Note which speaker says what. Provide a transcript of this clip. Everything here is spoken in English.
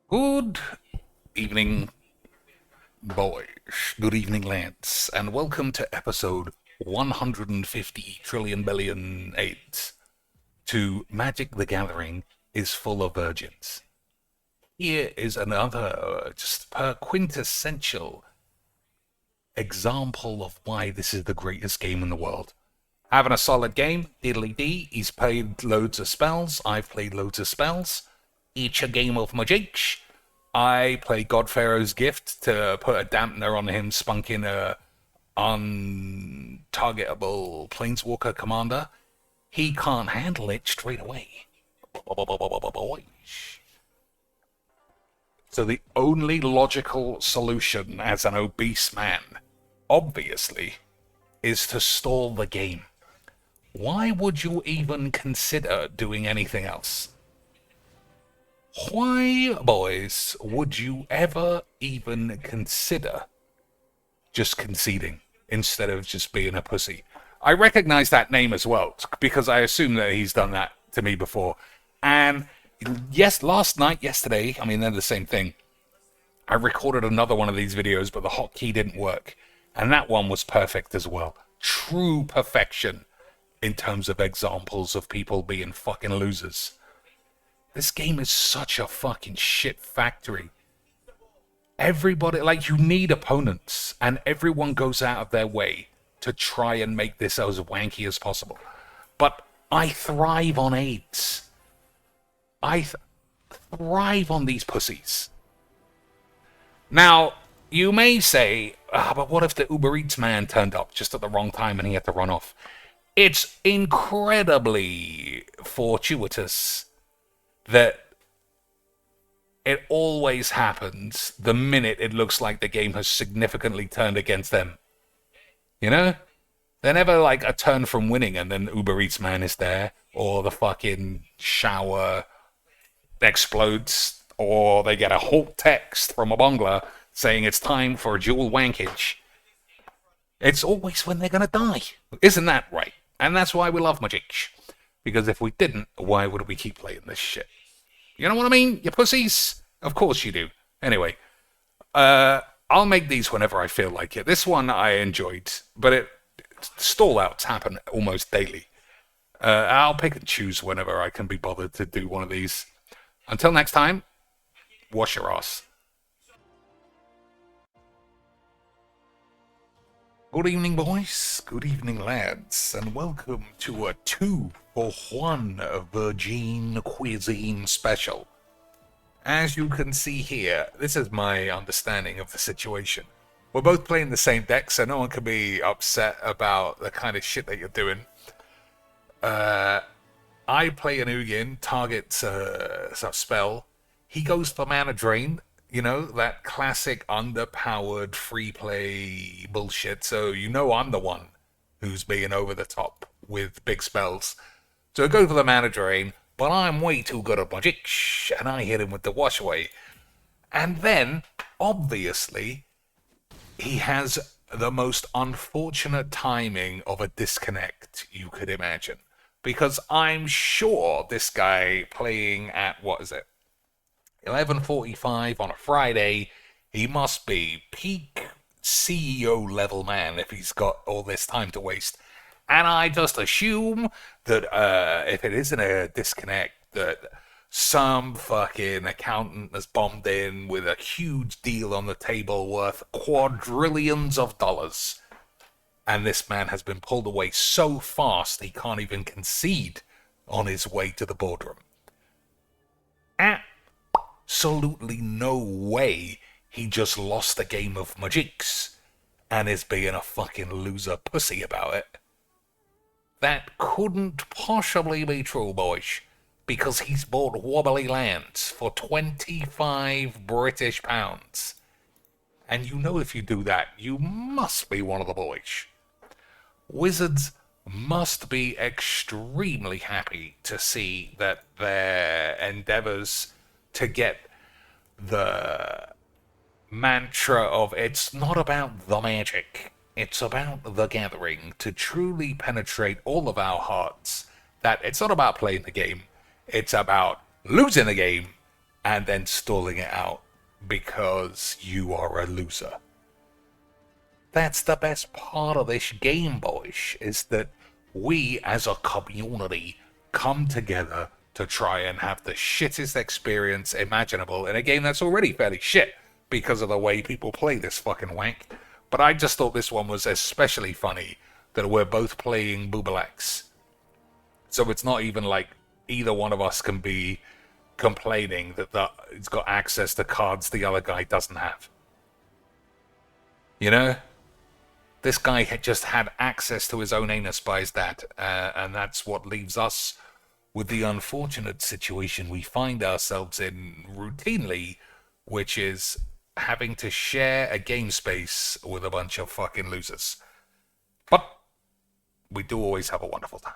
Speaker 1: Good evening, boys. Good evening, lads. And welcome to episode 150 trillion billion 8 to Magic the Gathering is full of virgins. Here is another just quintessential example of why this is the greatest game in the world. Having a solid game, diddly dee. He's played loads of spells. I've played loads of spells. Each a game of Mageecs. I play Godpharaoh's Gift to put a dampener on him spunking a untargetable Planeswalker commander. He can't handle it straight away. So the only logical solution as an obese man, obviously, is to stall the game. Why would you even consider doing anything else? Why, boys, would you ever even consider just conceding instead of just being a pussy? I recognize that name as well, because I assume that he's done that to me before. And yes, yesterday, I mean, they're the same thing. I recorded another one of these videos, but the hotkey didn't work. And that one was perfect as well. True perfection in terms of examples of people being fucking losers. This game is such a fucking shit factory. Everybody, you need opponents, and everyone goes out of their way to try and make this as wanky as possible. But I thrive on AIDS. I thrive on these pussies. Now, you may say, but what if the Uber Eats man turned up just at the wrong time and he had to run off? It's incredibly fortuitous that it always happens the minute it looks like the game has significantly turned against them. You know? They're never like a turn from winning and then Uber Eats man is there, or the fucking shower explodes, or they get a halt text from a bungler saying it's time for a dual wankage. It's always when they're gonna die. Isn't that right? And that's why we love Mageecs. Because if we didn't, why would we keep playing this shit? You know what I mean? You pussies? Of course you do. Anyway, I'll make these whenever I feel like it. This one I enjoyed, but stall outs happen almost daily. I'll pick and choose whenever I can be bothered to do one of these. Until next time, wash your ass. Good evening, boys. Good evening, lads. And welcome to a 2-for-1 Virgin Cuisine special. As you can see here, this is my understanding of the situation. We're both playing the same deck, so no one can be upset about the kind of shit that you're doing. I play an Ugin, targets a spell. He goes for mana drain. You know, that classic underpowered free play bullshit. So you know I'm the one who's being over the top with big spells. So I go for the mana drain, but I'm way too good at Mageecs, and I hit him with the wash away. And then, obviously, he has the most unfortunate timing of a disconnect you could imagine. Because I'm sure this guy playing at, 11:45 on a Friday, he must be peak CEO level man if he's got all this time to waste. And I just assume that if it isn't a disconnect, that some fucking accountant has bombed in with a huge deal on the table worth quadrillions of dollars. And this man has been pulled away so fast he can't even concede on his way to the boardroom. Absolutely no way he just lost a game of Mageecs and is being a fucking loser pussy about it. That couldn't possibly be true, boys, because he's bought wobbly lands for 25 British pounds. And you know if you do that, you must be one of the boys. Wizards must be extremely happy to see that their endeavors to get the mantra of it's not about the magic, it's about the gathering, to truly penetrate all of our hearts, that it's not about playing the game, it's about losing the game and then stalling it out because you are a loser. That's the best part of this game, boys, is that we as a community come together to try and have the shittest experience imaginable in a game that's already fairly shit because of the way people play this fucking wank. But I just thought this one was especially funny that we're both playing Boobalax. So it's not even like either one of us can be complaining that it's got access to cards the other guy doesn't have. You know? This guy had just had access to his own anus by his dad, and that's what leaves us with the unfortunate situation we find ourselves in routinely, which is having to share a game space with a bunch of fucking losers. But we do always have a wonderful time.